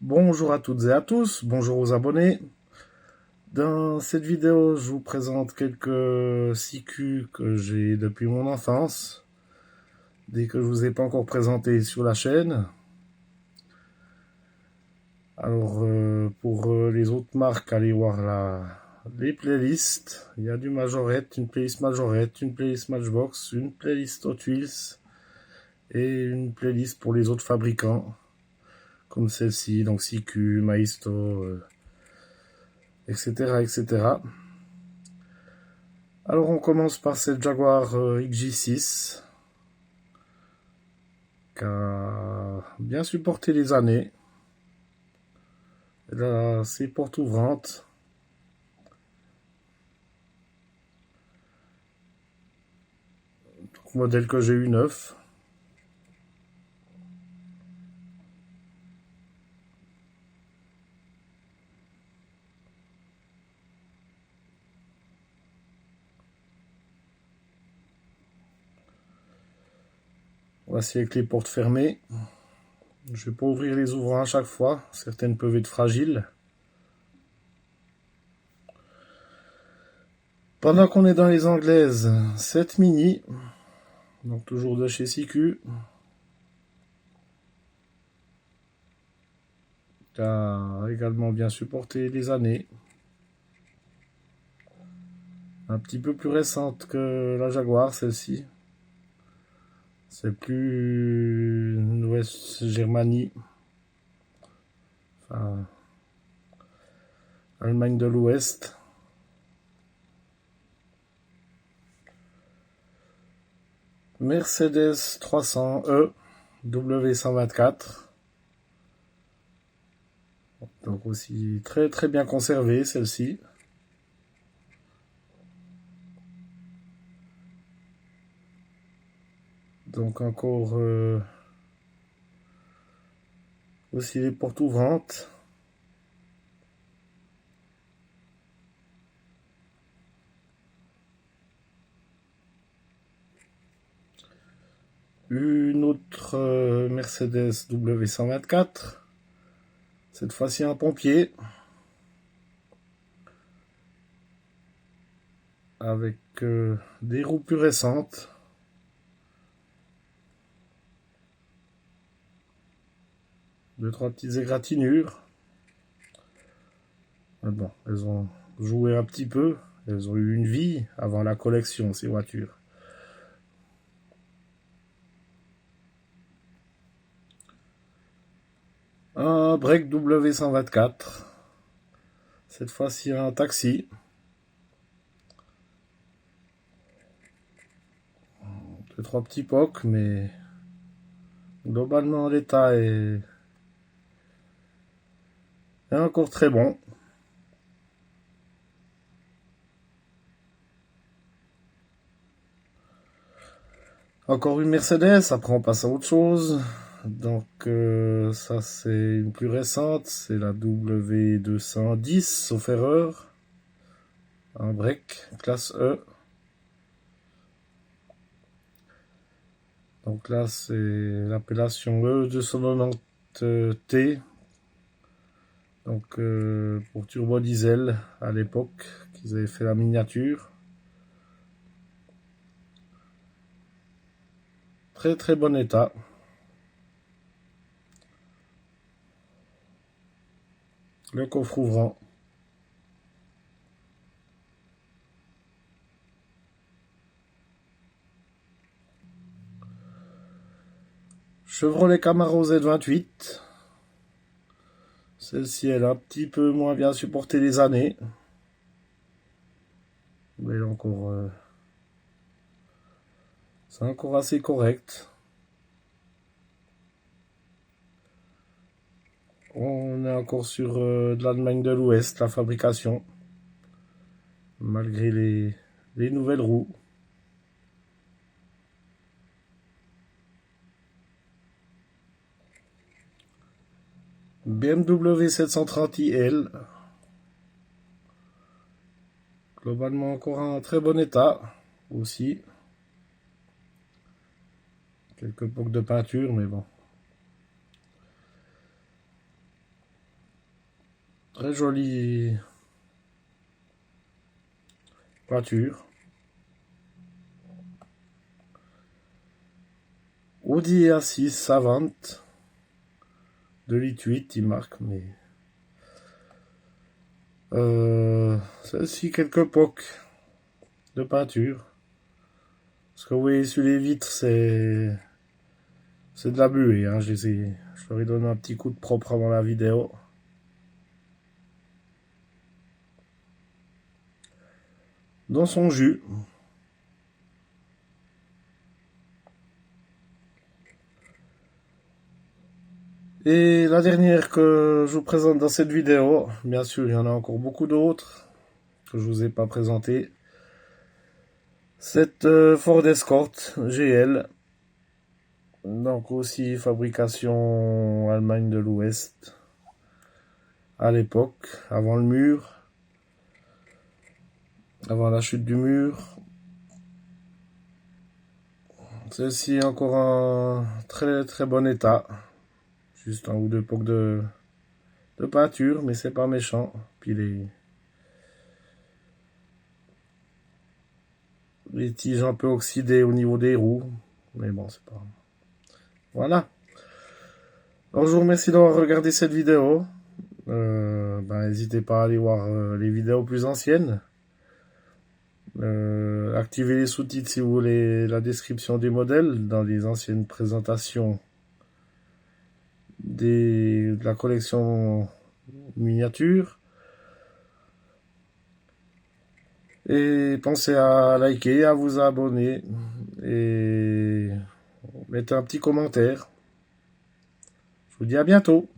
Bonjour à toutes et à tous, bonjour aux abonnés. Dans cette vidéo, je vous présente quelques CQ que j'ai depuis mon enfance, des que je vous ai pas encore présentés sur la chaîne. Alors, pour les autres marques, allez voir les playlists. Il y a du Majorette, une playlist Majorette, une playlist Matchbox, une playlist Hot Wheels et une playlist pour les autres fabricants, comme celle-ci, donc CQ, Maisto, etc., etc. Alors on commence par cette Jaguar XJ6 qui a bien supporté les années. Elle a ses portes ouvrantes. Modèle que j'ai eu neuf. Voici avec les portes fermées. Je ne vais pas ouvrir les ouvrants à chaque fois. Certaines peuvent être fragiles. Pendant qu'on est dans les anglaises, cette Mini. Donc toujours de chez CQ. Qui a également bien supporté les années. Un petit peu plus récente que la Jaguar, celle-ci. C'est plus West Germanie. Enfin, Allemagne de l'Ouest. Mercedes 300E W124. Donc aussi très très bien conservée celle-ci. Donc encore aussi les portes ouvrantes. Une autre Mercedes W124. Cette fois-ci un pompier. Avec des roues plus récentes. Deux, trois petites égratignures. Mais bon, elles ont joué un petit peu. Elles ont eu une vie avant la collection, ces voitures. Un break W124. Cette fois-ci un taxi. Deux, trois petits pocs, mais globalement l'état est encore très bon. Encore une Mercedes, après on passe à autre chose. Donc ça c'est une plus récente, c'est la W210, sauf erreur. Un break, classe E. Donc là c'est l'appellation E290T. Donc pour turbo diesel à l'époque, qu'ils avaient fait la miniature. Très très bon état. Le coffre ouvrant. Chevrolet Camaro Z28. Celle-ci, elle a un petit peu moins bien supporté les années. Mais elle est encore... c'est encore assez correct. On est encore sur de l'Allemagne de l'Ouest, la fabrication. Malgré les nouvelles roues. BMW 730iL. Globalement encore un très bon état aussi. Quelques pocs de peinture, mais bon. Très jolie voiture. Audi A6 Savant 2,8 litres, il marque, mais celle-ci quelques pocs de peinture. Ce que vous voyez sur les vitres, c'est de la buée, hein. Je leur ai donné un petit coup de propre avant la vidéo. Dans son jus. Et la dernière que je vous présente dans cette vidéo, bien sûr il y en a encore beaucoup d'autres que je vous ai pas présenté. Cette Ford Escort GL, donc aussi fabrication Allemagne de l'Ouest à l'époque, avant le mur, avant la chute du mur. Celle-ci est encore en très très bon état, juste un ou deux pocs de peinture, mais c'est pas méchant. Puis les tiges un peu oxydées au niveau des roues, mais bon, c'est pas... Voilà. Alors, je vous remercie d'avoir regardé cette vidéo. N'hésitez pas à aller voir les vidéos plus anciennes. Activez les sous-titres si vous voulez la description des modèles dans les anciennes présentations de la collection miniature. Et pensez à liker, à vous abonner et mettez un petit commentaire. Je vous dis à bientôt.